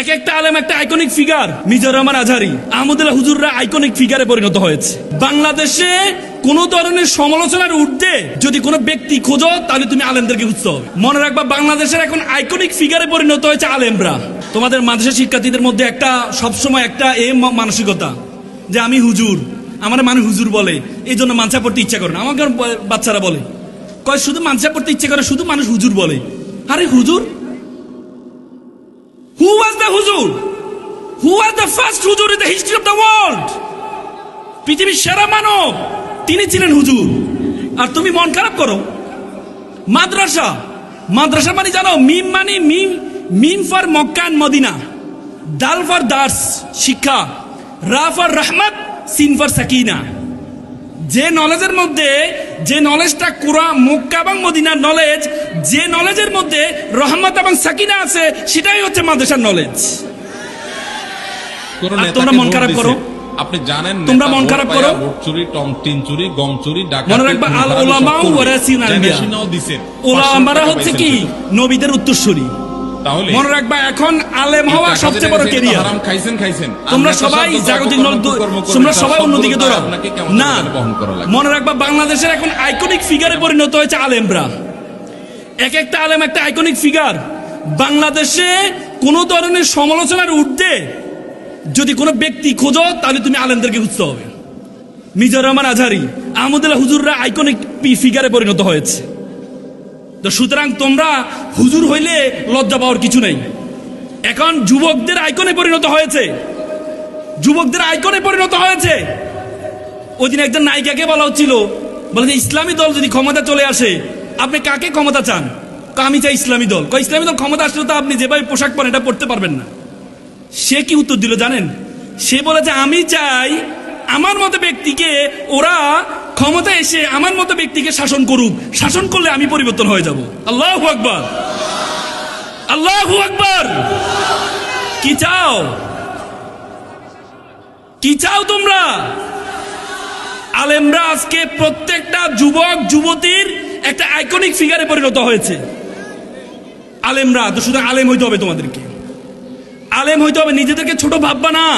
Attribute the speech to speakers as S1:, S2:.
S1: এক একটা আলেম একটা আইকনিক ফিগার। মিজানুর রহমান আজহারী, আহমদুল্লাহ হুজুররা আইকনিক ফিগারে পরিণত হয়েছে। বাংলাদেশে কোন ধরনের সমালোচনার ঊর্ধ্বে যদি কোনো ব্যক্তি খোঁজো তাহলে তুমি আলেমদেরকে খুঁজতে হবে। মনে রাখবা, বাংলাদেশের এখন আইকনিক ফিগারে পরিণত হয়েছে আলেমরা। তোমাদের মাদ্রাসা শিক্ষার্থীদের মধ্যে একটা সবসময় একটা মানসিকতা যে আমি হুজুর, আমার মানে হুজুর বলে, এই জন্য মানসা পড়তে ইচ্ছা করে না। আমাকে বাচ্চারা বলে, কয় শুধু মানসা পড়তে ইচ্ছা করে, শুধু মানুষ হুজুর বলে। আরে হুজুর, who was the হুজুর? who was the first হুজুর in the history of the world? পৃথিবীর সেরা মানব তিনি ছিলেন হুজুর। আর তুমি মন খারাপ করো। মাদ্রাসা, মাদ্রাসা মানে জানো, মিম মানে মিম ফর মক্কা এন্ড মদিনা, দাল ফর দার্স শিক্ষা, রা ফর রহমত, সিন ফর সাকিনা। যে নলেজের মধ্যে, যে নলেজটা কোরআন, মক্কা এবং মদিনার নলেজ, যে নলেজের মধ্যে রহমত এবং সাকিনা আছে, সেটাই হচ্ছে মাদ্রাসার নলেজ। তোমরা মন খারাপ করো,
S2: আপনি জানেন,
S1: তোমরা মন খারাপ করো।
S2: চুরি, টিন চুরি, গম চুরি, ডাকাতি।
S1: মনে রাখবা, আল উলামা ওয়ারাসিন আম্বিয়া। উলামারা হচ্ছে কি? নবীদের উত্তরসূরি।
S2: তাহলে
S1: মনে রাখবা, এখন আলেম হওয়া সবচেয়ে বড় ক্যারিয়ার।
S2: হারাম খাইছেন।
S1: তোমরা সবাই জাগতিক তোমরা সবাই অন্যদিকে দৌড়াও না। মনে রাখবা, বাংলাদেশের এখন আইকনিক ফিগারে পরিণত হয়েছে আলেমরা। এক একটা আলেম একটা আইকনিক ফিগার। বাংলাদেশে কোন ধরনের সমালোচনার ঊর্ধ্বে যদি কোনো ব্যক্তি খোঁজো তাহলে তুমি আলেমদেরকে খুঁজতে হবে। মিজানুর রহমান আজহারী, আহমদুল্লাহ হুজুররা আইকনিক ফিগারে পরিণত হয়েছে। তো সুতরাং তোমরা হুজুর হইলে লজ্জা পাওয়ার কিছু নেই। এখন যুবকদের আইকনে পরিণত হয়েছে, যুবকদের আইকনে পরিণত হয়েছে। ওই দিন একজন নায়িকাকে বলা হচ্ছিল, বলে যে ইসলামী দল যদি ক্ষমতা চলে আসে আপনি কাকে ক্ষমতা চান? আমি চাই ইসলামী দল। ইসলামী দল ক্ষমতা আসলে তো আপনি যেভাবে পোশাক পরেন এটা পড়তে পারবেন না। সে কি উত্তর দিল জানেন? সে বলেছে, আমি চাই আমার মতো ব্যক্তিকে, ওরা ক্ষমতা এসে আমার মতো ব্যক্তিকে শাসন করুক, শাসন করলে আমি পরিবর্তন হয়ে যাব। আল্লাহু আকবার, আল্লাহু আকবার। কি চাও? কি চাও তোমরা? আলেমরা আজকে প্রত্যেকটা যুবক যুবতীর একটা আইকনিক ফিগারে পরিণত হয়েছে। আলেমরা তো শুধু আলেম হইতে হবে, তোমাদেরকে আলেম হইতে হবে, নিজেদেরকে ছোট ভাববা না।